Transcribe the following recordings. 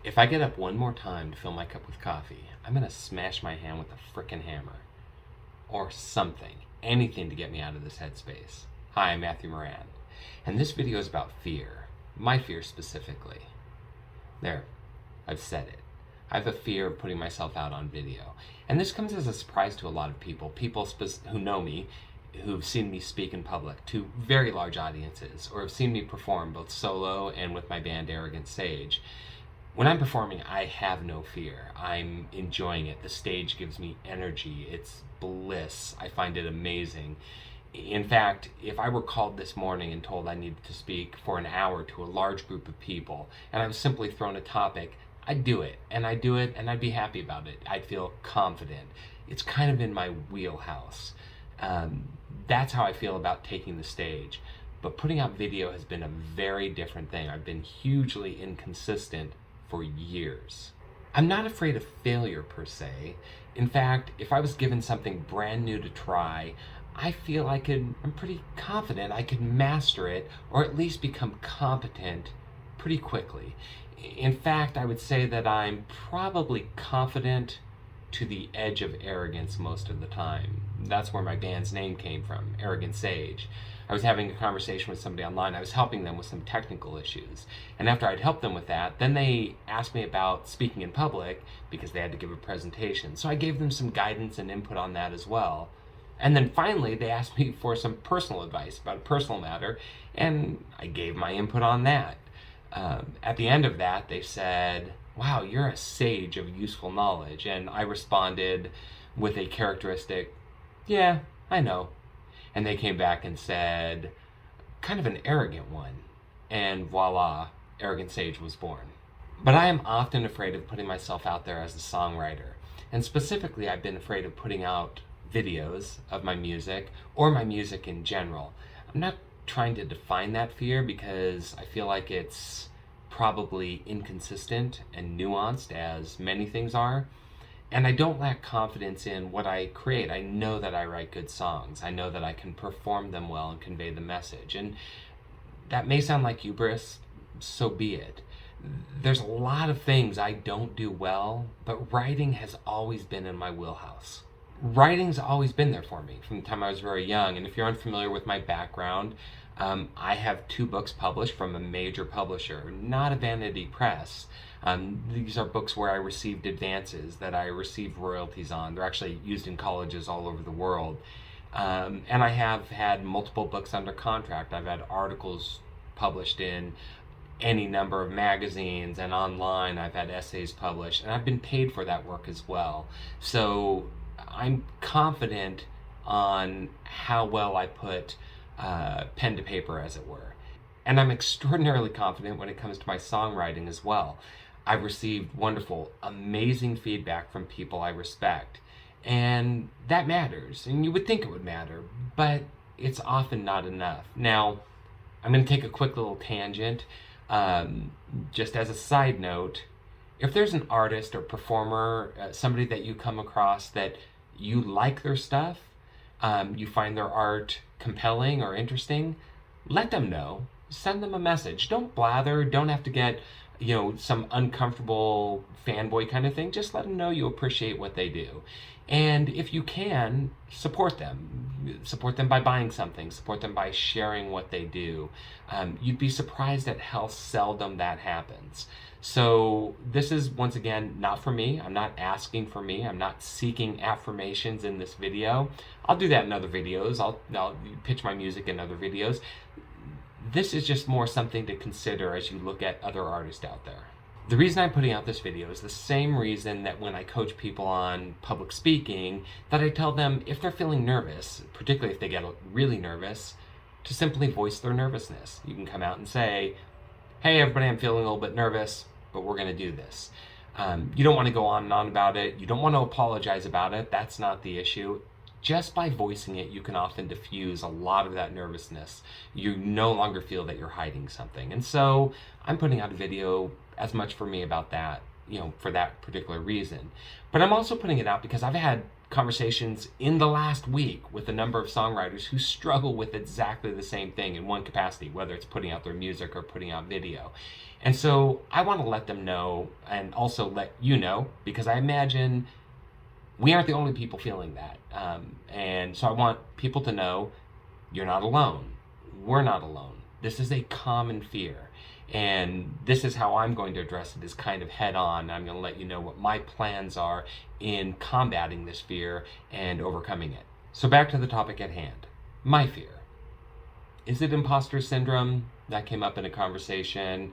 If I get up one more time to fill my cup with coffee, I'm going to smash my hand with a frickin' hammer. Or something. Anything to get me out of this headspace. Hi, I'm Matthew Moran. And this video is about fear. My fear specifically. There. I've said it. I have a fear of putting myself out on video. And this comes as a surprise to a lot of people. People who know me, who've seen me speak in public to very large audiences, or have seen me perform both solo and with my band Arrogant Sage. When I'm performing, I have no fear. I'm enjoying it. The stage gives me energy. It's bliss. I find it amazing. In fact, if I were called this morning and told I needed to speak for an hour to a large group of people, and I was simply thrown a topic, I'd do it. And I'd do it, and I'd be happy about it. I'd feel confident. It's kind of in my wheelhouse. That's how I feel about taking the stage. But putting out video has been a very different thing. I've been hugely inconsistent for years. I'm not afraid of failure per se. In fact, if I was given something brand new to try, I feel I'm pretty confident I could master it, or at least become competent pretty quickly. In fact, I would say that I'm probably confident to the edge of arrogance most of the time. That's where my band's name came from, Arrogant Sage. I was having a conversation with somebody online. I was helping them with some technical issues. And after I'd helped them with that, then they asked me about speaking in public because they had to give a presentation. So I gave them some guidance and input on that as well. And then finally, they asked me for some personal advice about a personal matter, and I gave my input on that. At the end of that, they said, "Wow, you're a sage of useful knowledge." And I responded with a characteristic, "Yeah, I know." And they came back and said, "Kind of an arrogant one." And voila, Arrogant Sage was born. But I am often afraid of putting myself out there as a songwriter. And specifically, I've been afraid of putting out videos of my music, or my music in general. I'm not trying to define that fear because I feel like it's probably inconsistent and nuanced, as many things are. And I don't lack confidence in what I create. I know that I write good songs. I know that I can perform them well and convey the message. And that may sound like hubris, so be it. There's a lot of things I don't do well, but writing has always been in my wheelhouse. Writing's always been there for me from the time I was very young. And if you're unfamiliar with my background, I have 2 books published from a major publisher, not a vanity press. These are books where I received advances that I received royalties on. They're actually used in colleges all over the world. And I have had multiple books under contract. I've had articles published in any number of magazines and online. I've had essays published, and I've been paid for that work as well. So I'm confident on how well I put pen to paper, as it were. And I'm extraordinarily confident when it comes to my songwriting as well. I've received wonderful, amazing feedback from people I respect. And that matters. And you would think it would matter, but it's often not enough. Now, I'm going to take a quick little tangent. Just as a side note, if there's an artist or performer, somebody that you come across that you like their stuff, you find their art compelling or interesting, let them know. Send them a message. Don't blather. Don't have to get, some uncomfortable fanboy kind of thing. Just let them know you appreciate what they do. And if you can, support them. Support them by buying something. Support them by sharing what they do. You'd be surprised at how seldom that happens. So this is, once again, not for me. I'm not asking for me. I'm not seeking affirmations in this video. I'll do that in other videos. I'll pitch my music in other videos. This is just more something to consider as you look at other artists out there. The reason I'm putting out this video is the same reason that when I coach people on public speaking, that I tell them if they're feeling nervous, particularly if they get really nervous, to simply voice their nervousness. You can come out and say, "Hey everybody, I'm feeling a little bit nervous, but we're going to do this." You don't want to go on and on about it. You don't want to apologize about it. That's not the issue. Just by voicing it, you can often diffuse a lot of that nervousness. You no longer feel that you're hiding something. And so I'm putting out a video as much for me about that, for that particular reason. But I'm also putting it out because I've had conversations in the last week with a number of songwriters who struggle with exactly the same thing in one capacity, whether it's putting out their music or putting out video. And so I want to let them know, and also let you know, because I imagine we aren't the only people feeling that. And so I want people to know you're not alone. We're not alone. This is a common fear. And this is how I'm going to address it, is kind of head on. I'm going to let you know what my plans are in combating this fear and overcoming it. So back to the topic at hand. My fear. Is it imposter syndrome? That came up in a conversation.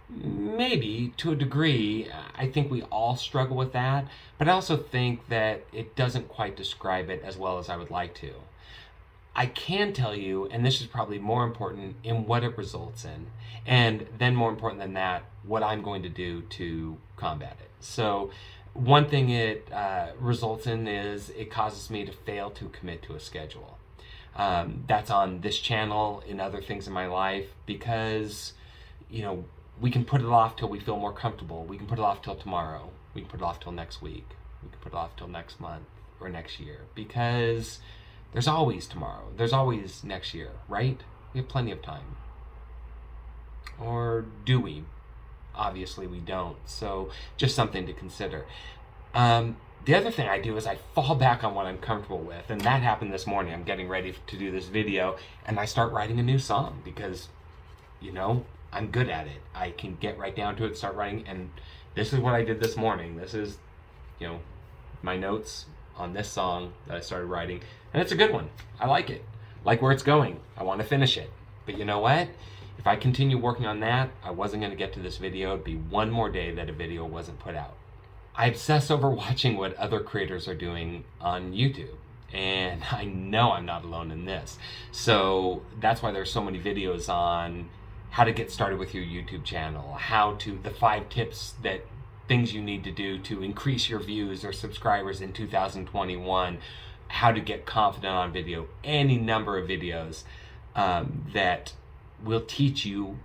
Maybe, to a degree. I think we all struggle with that. But I also think that it doesn't quite describe it as well as I would like to. I can tell you, and this is probably more important, in what it results in. And then more important than that, what I'm going to do to combat it. So one thing it results in is it causes me to fail to commit to a schedule. That's on this channel, in other things in my life, because, we can put it off till we feel more comfortable. We can put it off till tomorrow. We can put it off till next week. We can put it off till next month or next year, because there's always tomorrow. There's always next year, right? We have plenty of time. Or do we? Obviously we don't. So just something to consider. The other thing I do is I fall back on what I'm comfortable with. And that happened this morning. I'm getting ready to do this video, and I start writing a new song because, I'm good at it. I can get right down to it, start writing. And this is what I did this morning. This is, my notes on this song that I started writing. And it's a good one. I like it. Like where it's going. I want to finish it. But you know what? If I continue working on that, I wasn't going to get to this video. It'd be one more day that a video wasn't put out. I obsess over watching what other creators are doing on YouTube. And I know I'm not alone in this. So that's why there's so many videos on how to get started with your YouTube channel, the 5 tips things you need to do to increase your views or subscribers in 2021, how to get confident on video, any number of videos that will teach you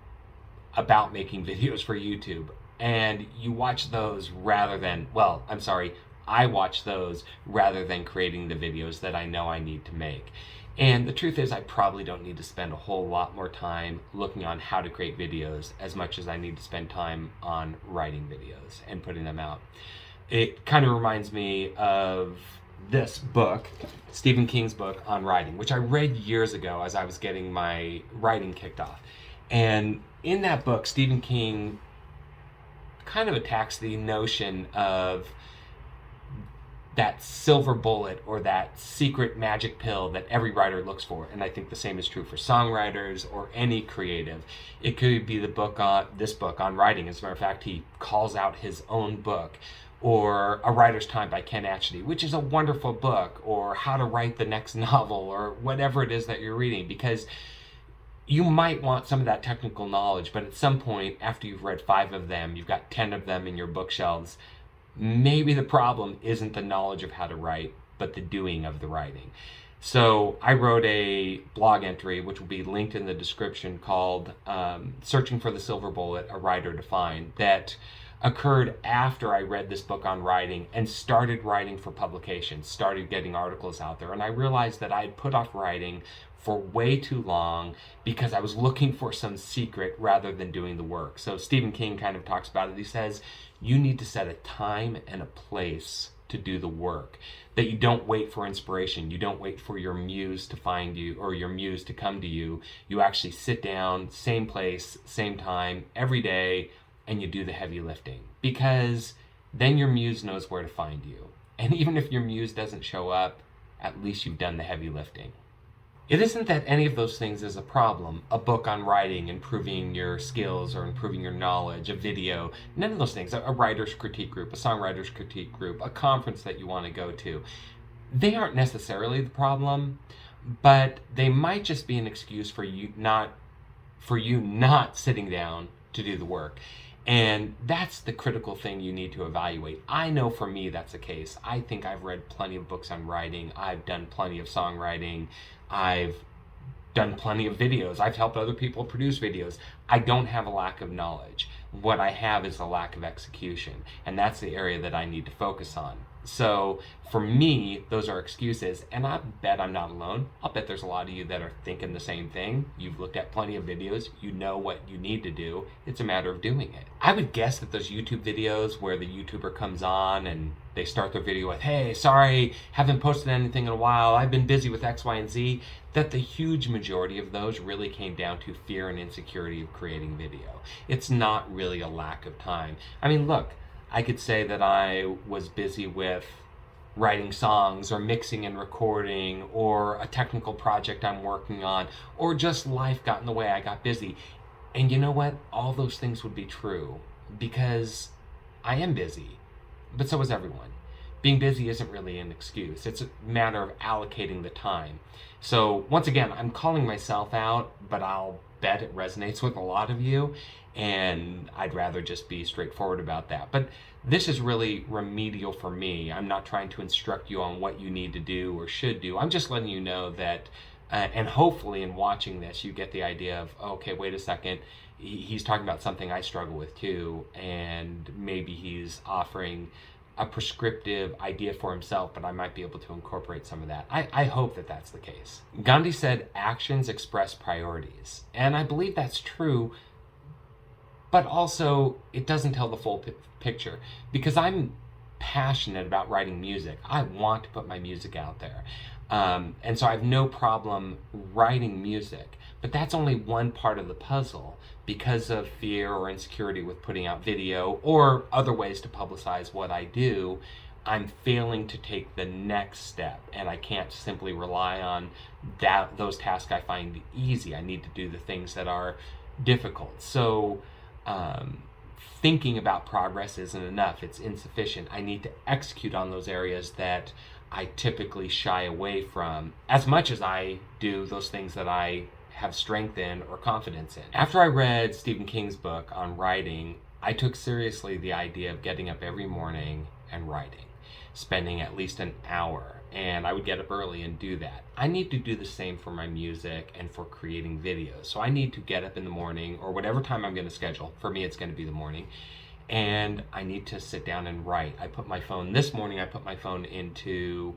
about making videos for YouTube. And you watch those I watch those rather than creating the videos that I know I need to make. And the truth is, I probably don't need to spend a whole lot more time looking on how to create videos as much as I need to spend time on writing videos and putting them out. It kind of reminds me of this book, Stephen King's book on writing, which I read years ago as I was getting my writing kicked off. And in that book, Stephen King kind of attacks the notion of that silver bullet or that secret magic pill that every writer looks for. And I think the same is true for songwriters or any creative. It could be this book on writing. As a matter of fact, he calls out his own book, or A Writer's Time by Ken Atchity, which is a wonderful book, or How to Write the Next Novel, or whatever it is that you're reading, because you might want some of that technical knowledge, but at some point, after you've read 5 of them, you've got 10 of them in your bookshelves, maybe the problem isn't the knowledge of how to write, but the doing of the writing. So I wrote a blog entry, which will be linked in the description, called Searching for the Silver Bullet, A Writer to Find, that occurred after I read this book on writing and started writing for publication, started getting articles out there. And I realized that I had put off writing for way too long because I was looking for some secret rather than doing the work. So Stephen King kind of talks about it. He says, you need to set a time and a place to do the work, that you don't wait for inspiration. You don't wait for your muse to find you or your muse to come to you. You actually sit down, same place, same time, every day, and you do the heavy lifting, because then your muse knows where to find you. And even if your muse doesn't show up, at least you've done the heavy lifting. It isn't that any of those things is a problem. A book on writing, improving your skills or improving your knowledge, a video, none of those things. A writer's critique group, a songwriter's critique group, a conference that you want to go to. They aren't necessarily the problem, but they might just be an excuse for you not sitting down to do the work. And that's the critical thing you need to evaluate. I know for me that's the case. I think I've read plenty of books on writing. I've done plenty of songwriting. I've done plenty of videos. I've helped other people produce videos. I don't have a lack of knowledge. What I have is a lack of execution. And that's the area that I need to focus on. So for me, those are excuses, and I bet I'm not alone. I'll bet there's a lot of you that are thinking the same thing. You've looked at plenty of videos, you know what you need to do. It's a matter of doing it. I would guess that those YouTube videos where the YouTuber comes on and they start their video with, hey, sorry, haven't posted anything in a while, I've been busy with X, Y, and Z, that the huge majority of those really came down to fear and insecurity of creating video. It's not really a lack of time. I mean, look, I could say that I was busy with writing songs or mixing and recording or a technical project I'm working on, or just life got in the way, I got busy. And you know what? All those things would be true because I am busy, but so is everyone. Being busy isn't really an excuse. It's a matter of allocating the time. So once again, I'm calling myself out, but I'll bet it resonates with a lot of you, and I'd rather just be straightforward about that. But this is really remedial for me. I'm not trying to instruct you on what you need to do or should do. I'm just letting you know that, and hopefully in watching this, you get the idea of, okay, wait a second, he's talking about something I struggle with too, and maybe he's offering a prescriptive idea for himself, but I might be able to incorporate some of that. I hope that that's the case. Gandhi said, actions express priorities. And I believe that's true, but also it doesn't tell the full picture, because I'm passionate about writing music. I want to put my music out there. And so I have no problem writing music, but that's only one part of the puzzle. Because of fear or insecurity with putting out video or other ways to publicize what I do, I'm failing to take the next step, and I can't simply rely on those tasks I find easy. I need to do the things that are difficult. So thinking about progress isn't enough. It's insufficient. I need to execute on those areas that I typically shy away from, as much as I do those things that I have strength in or confidence in. After I read Stephen King's book on writing, I took seriously the idea of getting up every morning and writing, spending at least an hour, and I would get up early and do that. I need to do the same for my music and for creating videos. So I need to get up in the morning, or whatever time I'm going to schedule. For me, it's going to be the morning. And I need to sit down and write. This morning I put my phone into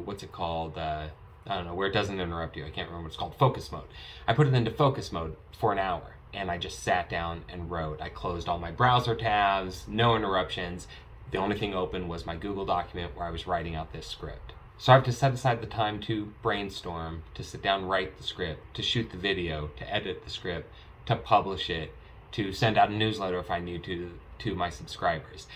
what's it called? I don't know, where it doesn't interrupt you. I can't remember what it's called. Focus mode. I put it into focus mode for an hour, and I just sat down and wrote. I closed all my browser tabs, no interruptions. The only thing open was my Google document where I was writing out this script. So I have to set aside the time to brainstorm, to sit down and write the script, to shoot the video, to edit the script, to publish it, to send out a newsletter if I need to my subscribers.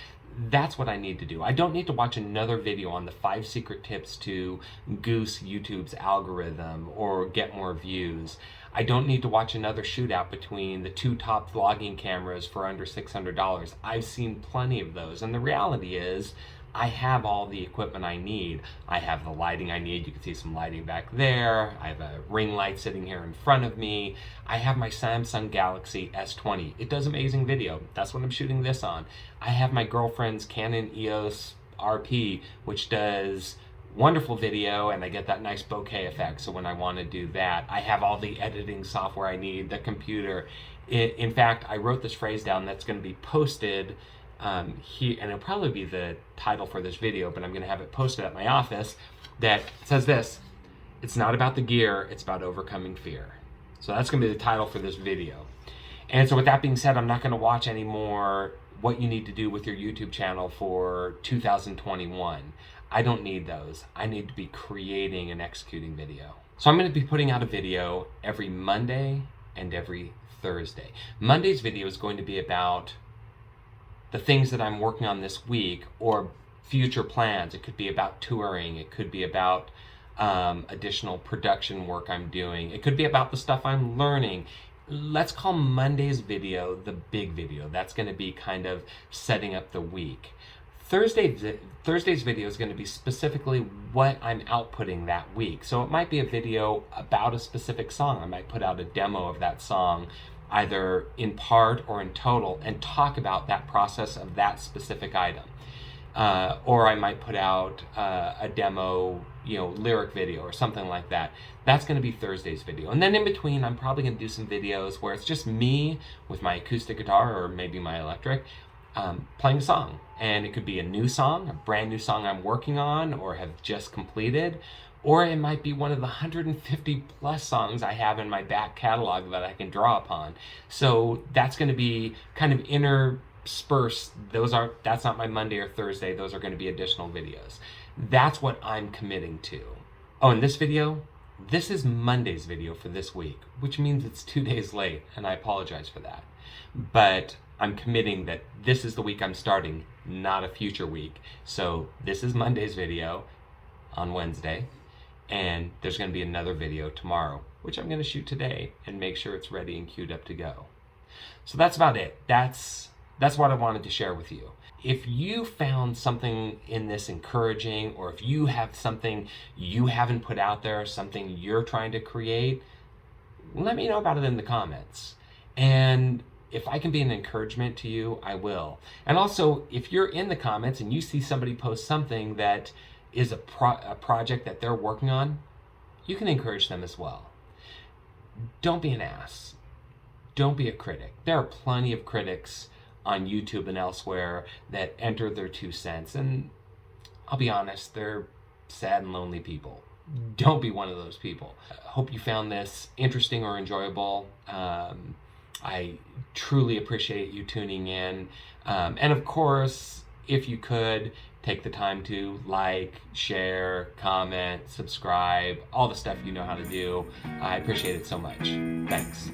That's what I need to do. I don't need to watch another video on the 5 secret tips to goose YouTube's algorithm or get more views. I don't need to watch another shootout between the 2 top vlogging cameras for under $600. I've seen plenty of those, and the reality is I have all the equipment I need. I have the lighting I need. You can see some lighting back there. I have a ring light sitting here in front of me. I have my Samsung Galaxy S20. It does amazing video. That's what I'm shooting this on. I have my girlfriend's Canon EOS RP, which does wonderful video, and I get that nice bokeh effect. So when I want to do that, I have all the editing software I need, the computer. In fact, I wrote this phrase down that's going to be posted here, and it'll probably be the title for this video, but I'm going to have it posted at my office, that says this: it's not about the gear, it's about overcoming fear. So that's going to be the title for this video. And so with that being said, I'm not going to watch any more what you need to do with your YouTube channel for 2021. I don't need those. I need to be creating and executing video. So I'm going to be putting out a video every Monday and every Thursday. Monday's video is going to be about the things that I'm working on this week or future plans. It could be about touring. It could be about additional production work I'm doing. It could be about the stuff I'm learning. Let's call Monday's video the big video. That's going to be kind of setting up the week. Thursday's video is going to be specifically what I'm outputting that week. So it might be a video about a specific song. I might put out a demo of that song, either in part or in total, and talk about that process of that specific item. Or I might put out a demo, lyric video or something like that. That's going to be Thursday's video. And then in between, I'm probably going to do some videos where it's just me with my acoustic guitar or maybe my electric, playing a song. And it could be a new song, a brand new song I'm working on or have just completed, or it might be one of the 150 plus songs I have in my back catalog that I can draw upon. So that's going to be kind of interspersed. That's not my Monday or Thursday. Those are going to be additional videos. That's what I'm committing to. Oh, and this video, this is Monday's video for this week, which means it's 2 days late, and I apologize for that. But I'm committing that this is the week I'm starting, not a future week. So this is Monday's video on Wednesday, and there's going to be another video tomorrow, which I'm going to shoot today and make sure it's ready and queued up to go. So that's about it. That's what I wanted to share with you. If you found something in this encouraging, or if you have something you haven't put out there, something you're trying to create, let me know about it in the comments. And if I can be an encouragement to you, I will. And also, if you're in the comments and you see somebody post something that is a project that they're working on, you can encourage them as well. Don't be an ass. Don't be a critic. There are plenty of critics on YouTube and elsewhere that enter their 2 cents. And I'll be honest, they're sad and lonely people. Don't be one of those people. Hope you found this interesting or enjoyable. I truly appreciate you tuning in. And of course, if you could, take the time to like, share, comment, subscribe, all the stuff you know how to do. I appreciate it so much. Thanks.